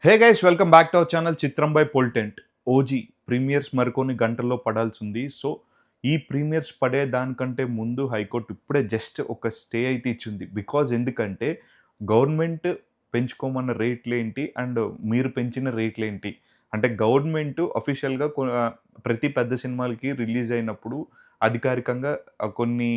Hey guys welcome back to our channel చిత్రం by పొల్టెంట్. OG premieres మరికొన్ని గంటల్లో పడాల్సింది. So ఈ ప్రీమియర్స్ పడే దానికంటే ముందు హైకోర్టు ఇప్పుడే జస్ట్ ఒక స్టే అయితే ఇచ్చింది. బికాజ్ ఎందుకంటే గవర్నమెంట్ పెంచుకోమన్న రేట్లేంటి అండ్ మీరు పెంచిన రేట్లేంటి అంటే గవర్నమెంట్ అఫీషియల్గా ప్రతి పెద్ద సినిమాలకి రిలీజ్ అయినప్పుడు అధికారికంగా కొన్ని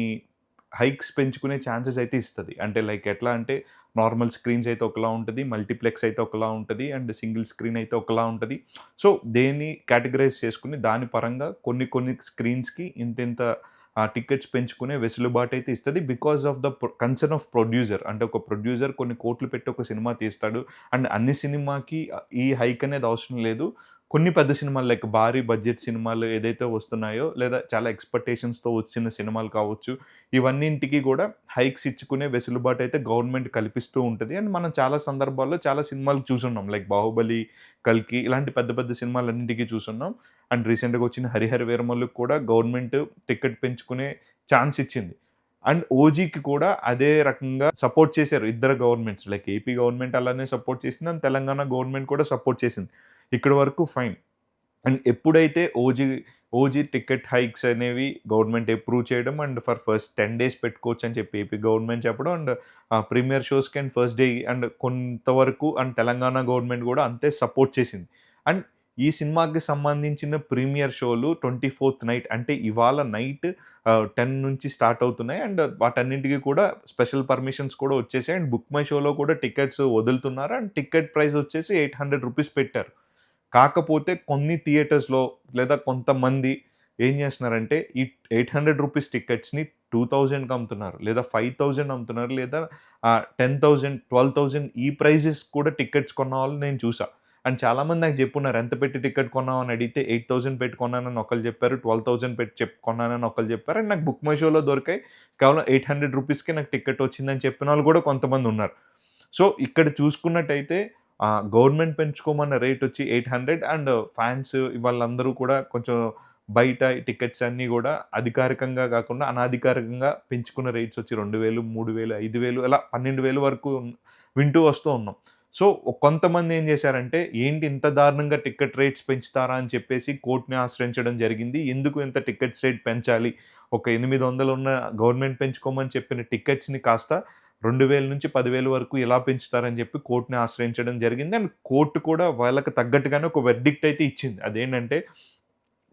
హైక్స్ పెంచుకునే ఛాన్సెస్ అయితే ఇస్తది. అంటే లైక్ ఎట్లా అంటే నార్మల్ స్క్రీన్స్ అయితే ఒకలా ఉంటది. మల్టీప్లెక్స్ అయితే ఒకలా ఉంటది. అండ్ సింగిల్ స్క్రీన్ అయితే ఒకలా ఉంటది. సో దేన్ని కేటగరైజ్ చేసుకొని దాని పరంగా కొన్ని కొన్ని స్క్రీన్స్‌కి ఇంతింత టికెట్స్ పెంచుకునే వెసులుబాటు అయితే ఇస్తది. Because of the concern of producer. అంటే ఒక ప్రొడ్యూసర్ కొన్ని కోట్లు పెట్టి ఒక సినిమా తీస్తాడు. అండ్ అన్ని సినిమాకి ఈ హైక్ అనేది అవసరం లేదు. కొన్ని పెద్ద సినిమాలు లైక్ భారీ బడ్జెట్ సినిమాలు ఏదైతే వస్తున్నాయో లేదా చాలా ఎక్స్‌పెక్టేషన్స్‌తో వచ్చిన సినిమాలు కావచ్చు. ఇవన్నింటికి గూడా హైక్స్ ఇచ్చుకునే వెసులుబాటు అయితే గవర్నమెంట్ కల్పిస్తూ ఉంటది. అండ్ మనం చాలా సందర్భాల్లో చాలా సినిమాలు చూసున్నాం. లైక్ 'బాహుబలి', 'కల్కి' ఇలాంటి పెద్ద పెద్ద సినిమాలన్నింటికి చూసున్నాం. అండ్ రీసెంట్‌గా వచ్చిన 'హరిహర వీరమల్లు'కి కూడా గవర్నమెంట్ టికెట్ పెంచుకునే ఛాన్స్ ఇచ్చింది. అండ్ 'ఓజీకి' కూడా అదే రకంగా సపోర్ట్ చేశారు ఇద్దరు గవర్నమెంట్స్. లైక్ ఏపీ గవర్నమెంట్ అలానే సపోర్ట్ చేసింది. అండ్ తెలంగాణ గవర్నమెంట్ కూడా సపోర్ట్ చేసింది. ఇక్కడి వరకు ఫైన్. అండ్ ఎప్పుడైతే ఓజీ టికెట్ హైక్స్ అనేవి గవర్నమెంట్ అప్రూవ్ చేయడం అండ్ ఫస్ట్ 10 డేస్ పెట్టుకోవచ్చు అని చెప్పి ఏపీ గవర్నమెంట్ చెప్పడం అండ్ ప్రీమియర్ షోస్‌కి అండ్ ఫస్ట్ డే అండ్ కొంతవరకు అండ్ తెలంగాణ గవర్నమెంట్ కూడా అంతే సపోర్ట్ చేసింది. అండ్ ఈ సినిమాకి సంబంధించిన ప్రీమియర్ షోలు 24థ్ నైట్ అంటే ఇవాళ నైట్ 10 నుంచి స్టార్ట్ అవుతున్నాయి. అండ్ వాటన్నింటికి కూడా స్పెషల్ పర్మిషన్స్ కూడా వచ్చేసాయి. అండ్ బుక్ మై షోలో కూడా టికెట్స్ వదులుతున్నారు. అండ్ టికెట్ ప్రైస్ వచ్చేసి ₹800 పెట్టారు. కాకపోతే కొన్ని థియేటర్స్‌లో లేదా కొంతమంది ఏం చేస్తున్నారంటే ఈ ₹800 టికెట్స్‌ని 2000కి అమ్ముతున్నారు. లేదా 5000 అమ్ముతున్నారు. లేదా 10,000, 12,000 ఈ ప్రైజెస్ కూడా టికెట్స్ కొన్న వాళ్ళని నేను చూసా. అండ్ చాలామంది నాకు చెప్పున్నారు. ఎంత పెట్టి టికెట్ కొన్నావు అని అడిగితే 8000 పెట్టి కొన్నానని ఒకళ్ళు చెప్పారు. 12,000 పెట్టి కొన్నానని ఒకళ్ళు చెప్పారు. అండ్ నాకు బుక్ మై షోలో దొరికాయి. కేవలం ₹800కే నాకు టికెట్ వచ్చిందని చెప్పినోళ్ళు కూడా కొంతమంది ఉన్నారు. సో ఇక్కడ చూసుకున్నట్టయితే గవర్నమెంట్ పెంచుకోమన్న రేట్ వచ్చి 800 అండ్ ఫాన్స్ వాళ్ళందరూ కూడా కొంచెం బయట టికెట్స్ అన్నీ గూడా అధికారికంగా గాకుండా అనాధికారికంగా పెంచుకున్న రేట్స్ వచ్చి 2000, 3000, 5000 ఇలా 12,000 వరకు వింటూ వస్తూ ఉన్నాం. సో కొంతమంది ఏం చేశారంటే ఏంటి ఇంత దారుణంగా టికెట్ రేట్స్ పెంచుతారా అని చెప్పేసి కోర్ట్‌ని ఆశ్రయించడం జరిగింది. ఎందుకు ఇంత టికెట్స్ రేట్ పెంచాలి? ఒక 800 ఉన్న గవర్నమెంట్ పెంచుకోమని చెప్పిన టికెట్స్‌ని కాస్త 2000 నుంచి 10,000 వరకు ఎలా పెంచుతారని చెప్పి కోర్ట్‌ని ఆశ్రయించడం జరిగింది. అండ్ కోర్ట్ కూడా వాళ్ళకి తగ్గట్టుగానే ఒక వెర్డిక్ట్ అయితే ఇచ్చింది. అదేంటంటే,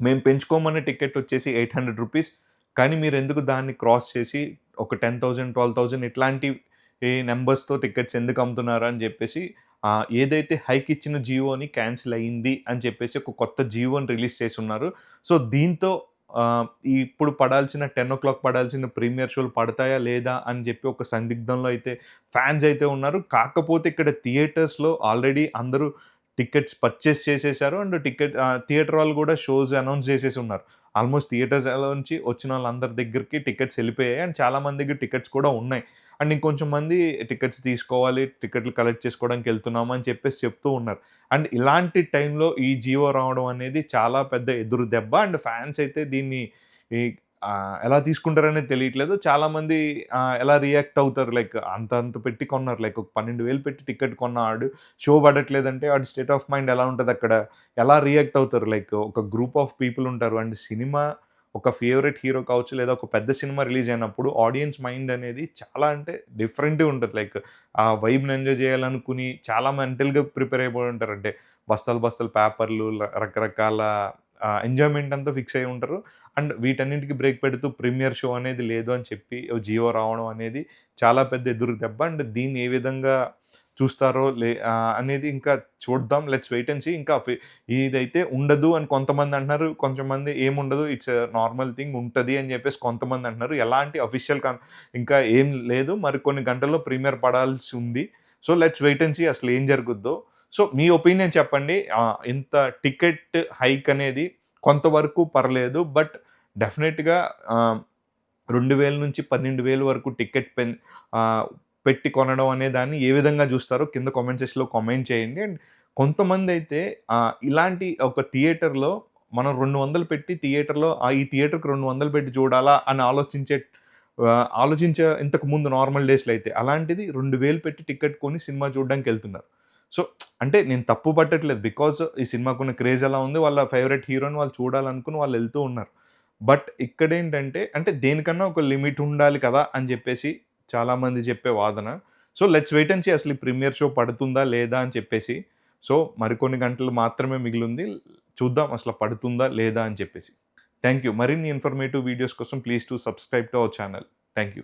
మేము పెంచుకోమన్న టికెట్ వచ్చేసి ₹800 కానీ మీరెందుకు దాన్ని క్రాస్ చేసి ఒక 10,000, 12,000 ఇట్లాంటి నంబర్స్‌తో టికెట్స్ ఎందుకు అమ్ముతున్నారు అని చెప్పేసి ఏదైతే హైక్ ఇచ్చిన జియోని క్యాన్సిల్ అయింది అని చెప్పేసి ఒక కొత్త జియోని రిలీజ్ చేసున్నారు. సో దీంతో ఇప్పుడు పడాల్సిన 10:00 పడాల్సిన ప్రీమియర్ షోలు పడతాయా లేదా అని చెప్పి ఒక సందిగ్ధంలో అయితే ఫ్యాన్స్ అయితే ఉన్నారు. కాకపోతే ఇక్కడ థియేటర్స్‌లో ఆల్రెడీ అందరూ టికెట్స్ పర్చేస్ చేసేసారు. అండ్ థియేటర్ వాళ్ళు కూడా షోస్ అనౌన్స్ చేసేసి ఉన్నారు. ఆల్మోస్ట్ థియేటర్స్‌లో నుంచి వచ్చిన వాళ్ళందరి దగ్గరికి టికెట్స్ వెళ్ళిపోయాయి. అండ్ చాలా మంది దగ్గర టికెట్స్ కూడా ఉన్నాయి. అండ్ ఇంకొంచెం మంది టికెట్స్ తీసుకోవాలి, టికెట్లు కలెక్ట్ చేసుకోవడానికి వెళ్తున్నాము అని చెప్పేసి చెప్తూ ఉన్నారు. అండ్ ఇలాంటి టైంలో ఈ జియో రావడం అనేది చాలా పెద్ద ఎదురు దెబ్బ. అండ్ ఫ్యాన్స్ అయితే దీన్ని ఈ ఎలా తీసుకుంటారనేది తెలియట్లేదు. చాలామంది ఎలా రియాక్ట్ అవుతారు లైక్ అంత అంత పెట్టి కొన్నారు. లైక్ ఒక 12,000 పెట్టి టికెట్ కొన్న ఆడు షో పడట్లేదంటే ఆడి స్టేట్ ఆఫ్ మైండ్ ఎలా ఉంటదక్కడ? ఎలా రియాక్ట్ అవుతారు? లైక్ ఒక గ్రూప్ ఆఫ్ పీపుల్ ఉంటారు. అండ్ సినిమా ఒక ఫేవరెట్ హీరో కావచ్చు, లేదా ఒక పెద్ద సినిమా రిలీజ్ అయినప్పుడు ఆడియన్స్ మైండ్ అనేది చాలా అంటే డిఫరెంట్‌గా ఉంటది. లైక్ ఆ వైబ్‌ని ఎంజాయ్ చేయాలనుకుని చాలా మెంటల్‌గా ప్రిపేర్ అయిపోయి ఉంటారు. అంటే బస్తాలు బస్తాలు పేపర్లు రకరకాల ఎంజాయ్‌మెంట్ అంతా ఫిక్స్ అయ్యి ఉంటారు. అండ్ వీటన్నింటికి బ్రేక్ పెడుతూ ప్రీమియర్ షో అనేది లేదు అని చెప్పి జియో రావడం అనేది చాలా పెద్ద ఎదురు దెబ్బ. అండ్ దీన్ని ఏ విధంగా చూస్తారో అనేది ఇంకా చూద్దాం. Let's wait and see. ఇంకా ఇదైతే ఉండదు అని కొంతమంది అంటున్నారు. కొంతమంది ఏముండదు ఇట్స్ నార్మల్ థింగ్ ఉంటది అని చెప్పేసి కొంతమంది అంటున్నారు. ఎలాంటి అఫీషియల్ ఇంకా ఏం లేదు. మరి కొన్ని గంటల్లో ప్రీమియర్ పడాల్సి ఉంది. So let's wait and see అసలు ఏం జరుగుద్దో. సో మీ ఒపీనియన్ చెప్పండి. ఇంత టికెట్ హైక్ అనేది కొంతవరకు పర్లేదు. బట్ డెఫినిట్‌గా 2000 నుంచి 12,000 వరకు టికెట్ పెట్టి కొనడం అనే దాన్ని ఏ విధంగా జూస్తారో కింద కామెంట్ సెక్షన్‌లో కామెంట్ చేయండి. అండ్ కొంతమందైతే ఇలాంటి ఒక థియేటర్‌లో మనం 200 పెట్టి థియేటర్‌లో ఈ థియేటర్‌కి 200 పెట్టి చూడాలా అని ఆలోచించే ఇంతకుముందు నార్మల్ డేస్‌లో అయితే. అలాంటిది 2000 పెట్టి టికెట్ కొని సినిమా చూడడానికెళ్తున్నారు. సో అంటే నేను తప్పు పట్టట్లేదు. బికాజ్ ఈ సినిమాకున్న క్రేజ్ అలా ఉంది. వాళ్ళ ఫేవరెట్ హీరోని వాళ్ళు చూడాలనుకుని వాళ్ళు ఎళ్తూ ఉన్నారు. బట్ ఇక్కడేంటంటే అంటే దేనికన్నా ఒక లిమిట్ ఉండాలి కదా! అని జెప్పేసి చాలామంది చెప్పే వాదన. So let's wait and see అసలు ఈ ప్రీమియర్ షో పడుతుందా? లేదా? అని చెప్పేసి. సో మరికొన్ని గంటలు మాత్రమే మిగిలుంది. చూద్దాం అసల పడుతుందా? లేదా? అని చెప్పేసి. Thank you. మరిన్ని ఇన్ఫర్మేటివ్ వీడియోస్ కోసం please do subscribe to our channel. Thank you.